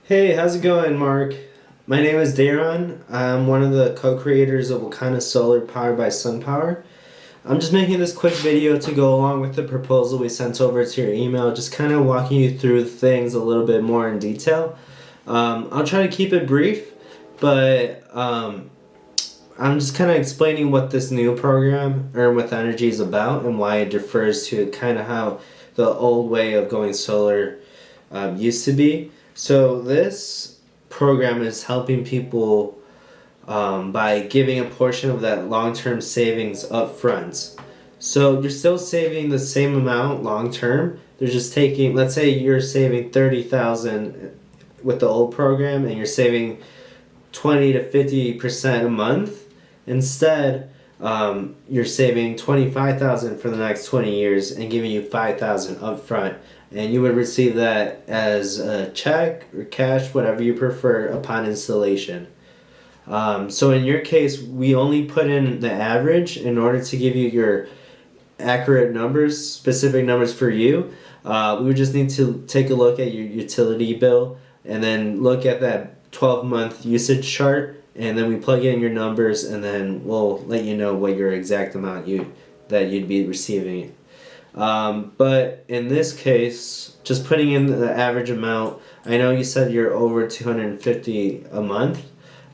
Hey, how's it going, Mark? My name is Daron. I'm one of the co-creators of Wakanda Solar powered by SunPower. I'm just making this quick video to go along with the proposal we sent over to your email, just kind of walking you through things a little bit more in detail. I'll try to keep it brief, but I'm just kind of explaining what this new program, Earn with Energy, is about and why it differs to kind of how the old way of going solar used to be. So this program is helping people by giving a portion of that long-term savings up front. So you're still saving the same amount long term. They're just taking, let's say you're saving 30,000 with the old program and you're saving 20 to 50% a month. Instead, you're saving 25,000 for the next 20 years and giving you 5,000 up front, and you would receive that as a check or cash, whatever you prefer, upon installation. So in your case, we only put in the average in order to give you your accurate numbers, specific numbers for you. We would just need to take a look at your utility bill and then look at that 12-month usage chart, and then we plug in your numbers, and then we'll let you know what your exact amount that you'd be receiving. But in this case, just putting in the average amount, I know you said you're over 250 a month,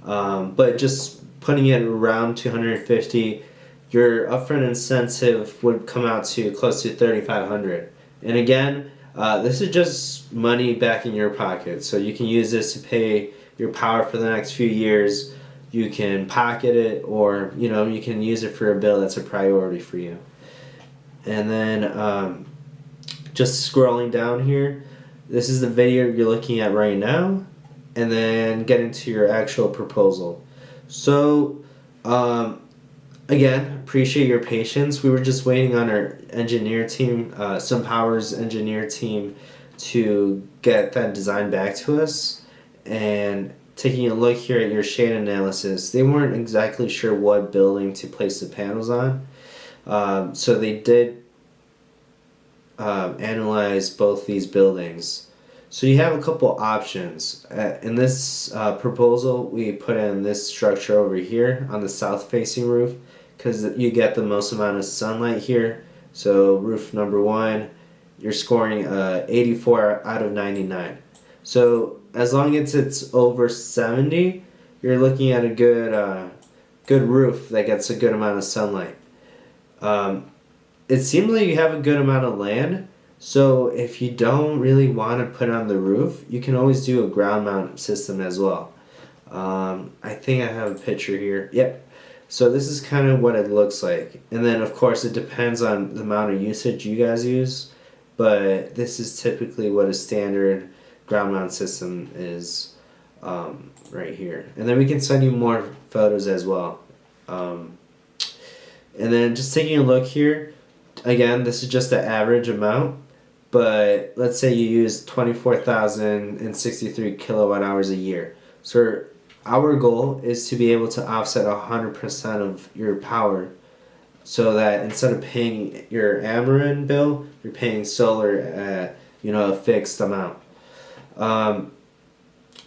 but just putting it around 250, your upfront incentive would come out to close to 3,500. And again, this is just money back in your pocket, so you can use this to pay your power for the next few years. You can pocket it, or you can use it for a bill that's a priority for you. And then just scrolling down here, this is the video you're looking at right now, and then get into your actual proposal. So again, appreciate your patience. We were just waiting on our engineer team, SunPower's engineer team, to get that design back to us. And taking a look here at your shade analysis, they weren't exactly sure what building to place the panels on. So they did analyze both these buildings. So you have a couple options. In this proposal, we put in this structure over here on the south-facing roof because you get the most amount of sunlight here. So roof number 1, you're scoring 84 out of 99. So as long as it's over 70, you're looking at a good roof that gets a good amount of sunlight. It seems like you have a good amount of land, so if you don't really want to put it on the roof, you can always do a ground mount system as well. I think I have a picture here. Yep. So this is kind of what it looks like. And then of course it depends on the amount of usage you guys use, but this is typically what a standard ground mount system is right here. And then we can send you more photos as well. And then just taking a look here, again, this is just the average amount, but let's say you use 24,063 kilowatt hours a year. So our goal is to be able to offset 100% of your power, so that instead of paying your Ameren bill, you're paying solar at a fixed amount.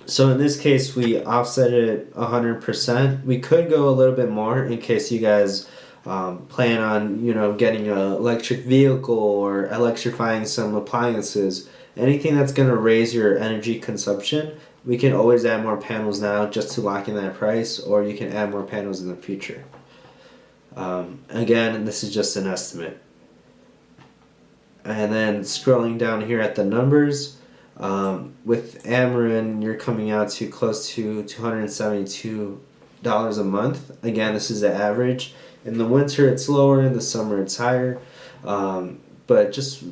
So in this case, we offset it 100%. We could go a little bit more in case you guys plan on getting an electric vehicle or electrifying some appliances. Anything that's going to raise your energy consumption, we can always add more panels now just to lock in that price, or you can add more panels in the future. Again, this is just an estimate. And then scrolling down here at the numbers, with Ameren, you're coming out to close to $272 a month. Again, this is the average. In the winter, it's lower. In the summer, it's higher. But just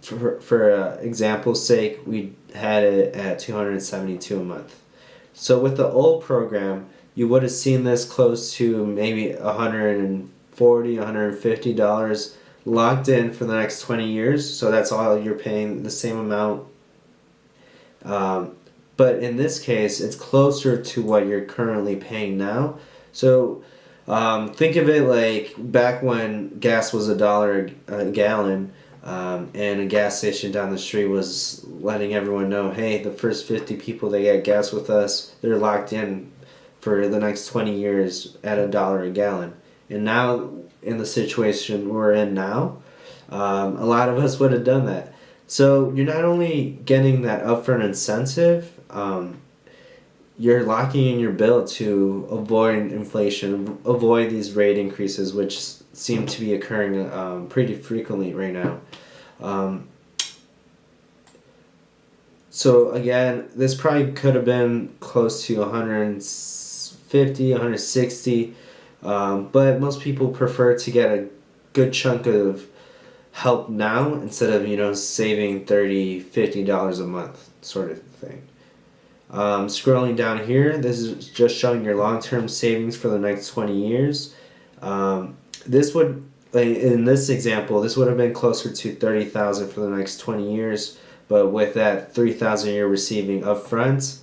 for example's sake, we had it at $272 a month. So with the old program, you would have seen this close to maybe $140, $150 locked in for the next 20 years. So that's all you're paying, the same amount. But in this case, it's closer to what you're currently paying now. So think of it like back when gas was $1 a gallon. And a gas station down the street was letting everyone know, hey, the first 50 people that get gas with us, they're locked in for the next 20 years at $1 a gallon. And now, in the situation we're in now, a lot of us would have done that. So you're not only getting that upfront incentive, you're locking in your bill to avoid inflation, avoid these rate increases, which seem to be occurring pretty frequently right now. Um, so again, this probably could have been close to 150, 160, but most people prefer to get a good chunk of help now instead of saving $30, $50 a month sort of thing. Scrolling down here, this is just showing your long-term savings for the next 20 years. This would, in this example, this would have been closer to $30,000 for the next 20 years, but with that $3,000 you're receiving upfront,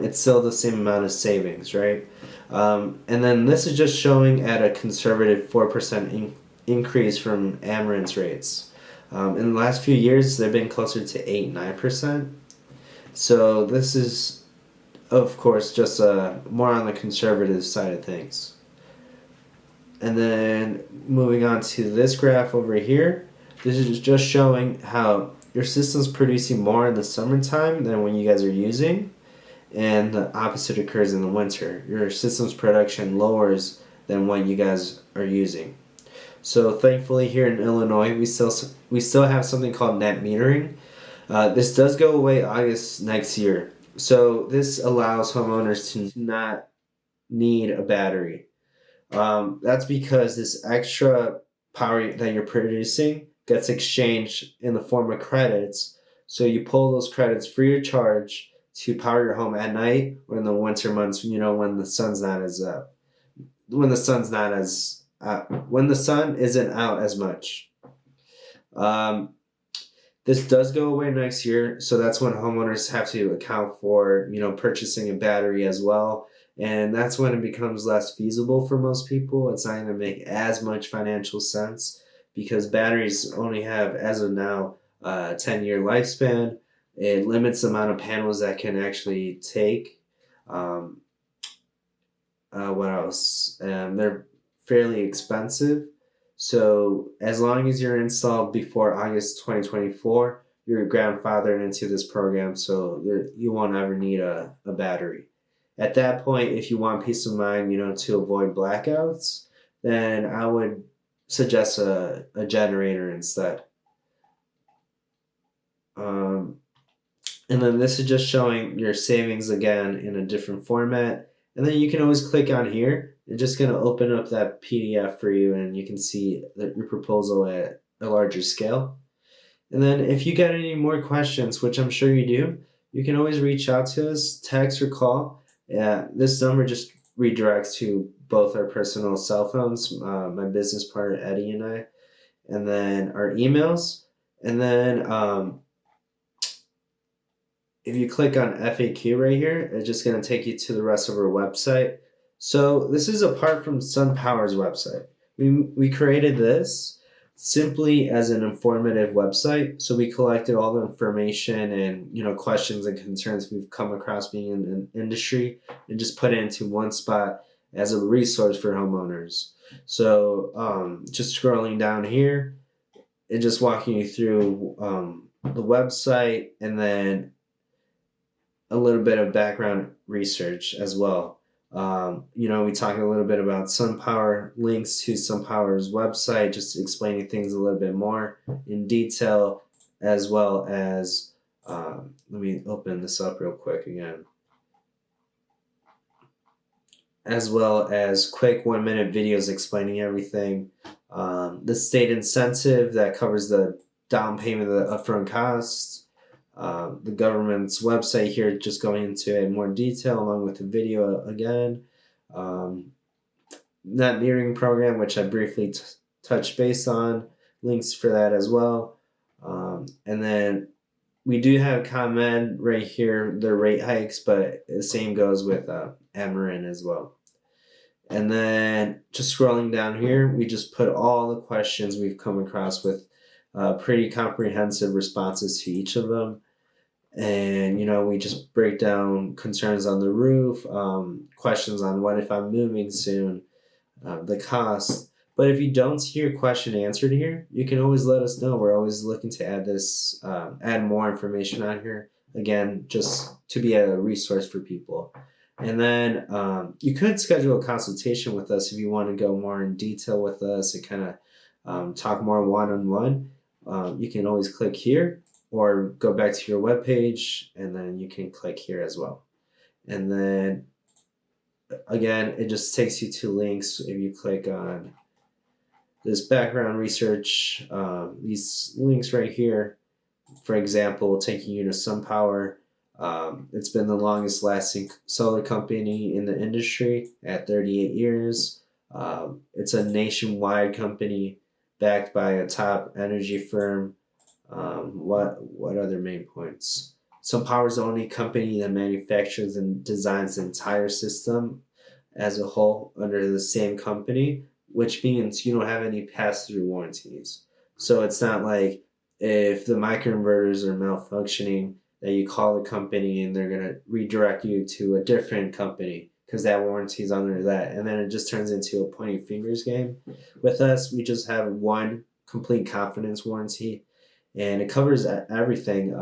it's still the same amount of savings, right? And then this is just showing at a conservative 4% increase from Ameren's rates. In the last few years, they've been closer to 8-9%. So this is, of course, just more on the conservative side of things. And then moving on to this graph over here, this is just showing how your system's producing more in the summertime than when you guys are using, and the opposite occurs in the winter. Your system's production lowers than when you guys are using. So thankfully here in Illinois, we still have something called net metering. This does go away August next year. So this allows homeowners to not need a battery. That's because this extra power that you're producing gets exchanged in the form of credits. So you pull those credits free of charge to power your home at night or in the winter months, when the sun's not as when the sun isn't out as much. This does go away next year, so that's when homeowners have to account for, purchasing a battery as well. And that's when it becomes less feasible for most people. It's not going to make as much financial sense because batteries only have, as of now, a 10-year lifespan. It limits the amount of panels that can actually take. What else? They're fairly expensive. So as long as you're installed before August 2024, you're grandfathered into this program, so you won't ever need a battery. At that point, if you want peace of mind, to avoid blackouts, then I would suggest a generator instead. And then this is just showing your savings again in a different format. And then you can always click on here. It's just going to open up that PDF for you, and you can see your proposal at a larger scale. And then if you got any more questions, which I'm sure you do, you can always reach out to us, text or call. This number just redirects to both our personal cell phones, my business partner Eddie and I, and then our emails. And then if you click on FAQ right here, it's just going to take you to the rest of our website. So this is apart from SunPower's website. We created this simply as an informative website. So we collected all the information and questions and concerns we've come across being in an industry and just put it into one spot as a resource for homeowners. So just scrolling down here and just walking you through the website, and then a little bit of background research as well. We talk a little bit about SunPower, links to SunPower's website, just explaining things a little bit more in detail, as well as, let me open this up real quick again, as well as quick 1-minute videos explaining everything. The state incentive that covers the down payment of the upfront costs. The government's website here, just going into it in more detail along with the video again. Net metering program, which I briefly touched base on, links for that as well. And then we do have ComEd right here, the rate hikes, but the same goes with Ameren as well. And then just scrolling down here, we just put all the questions we've come across with pretty comprehensive responses to each of them. And we just break down concerns on the roof, questions on what if I'm moving soon, the cost. But if you don't see your question answered here, you can always let us know. We're always looking to add more information on here. Again, just to be a resource for people. And then you could schedule a consultation with us if you want to go more in detail with us and kind of talk more one-on-one. You can always click here or go back to your webpage, and then you can click here as well. And then again, it just takes you to links. If you click on this background research, these links right here, for example, taking you to SunPower. It's been the longest lasting solar company in the industry at 38 years. It's a nationwide company backed by a top energy firm. What other main points? SunPower is the only company that manufactures and designs the entire system as a whole under the same company, which means you don't have any pass-through warranties. So it's not like if the microinverters are malfunctioning that you call the company and they're going to redirect you to a different company because that warranty is under that. And then it just turns into a pointing fingers game. With us, we just have one complete confidence warranty, and it covers everything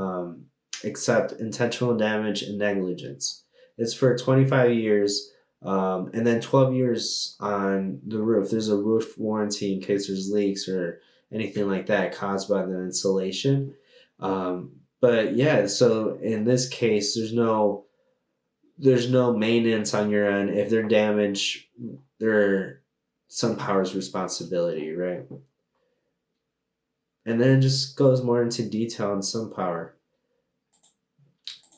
except intentional damage and negligence. It's for 25 years. And then 12 years on the roof. There's a roof warranty in case there's leaks or anything like that caused by the insulation. But yeah, so in this case, there's no maintenance on your end. If they're damaged, they're SunPower's responsibility, right? And then it just goes more into detail on SunPower.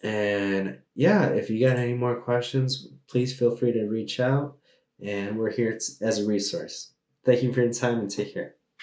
And yeah, if you got any more questions, please feel free to reach out, and we're here as a resource. Thank you for your time, and take care.